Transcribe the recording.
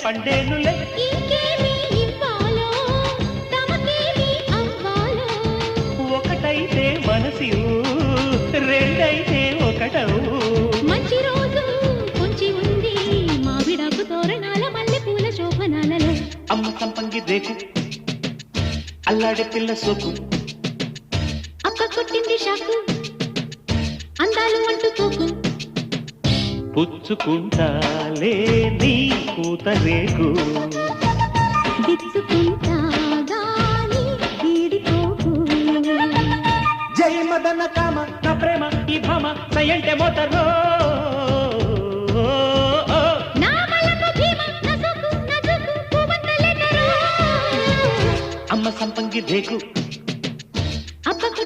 పండేనులే. ఇంకేమి ఇవ్వాలో తమకేమి అవ్వాలో. ఒకటైతే మనసి రెండైతే ఒకటవు. మంచి రోజు కొంచి ఉంది మావిడాకు తోరణాల మల్లె పూల శోభనాలలో. అమ్మ సంపంగి రేకు అల్లాడే పిల్ల సోకు. అక్క కొట్టింది షాకు అందాలు అంటుకోకు. పుచ్చుకుంటాలే నీ పూత రేకు. దిచ్చుకుంటా గాని వీడిపోకు. జై మదన కామ నా ప్రేమ ఈ భామ సయంటే మోతరో. నా మలకు భీమ నా సోకు నా జోకు పూవంత లెటరో. అమ్మ సంపంగి రేకు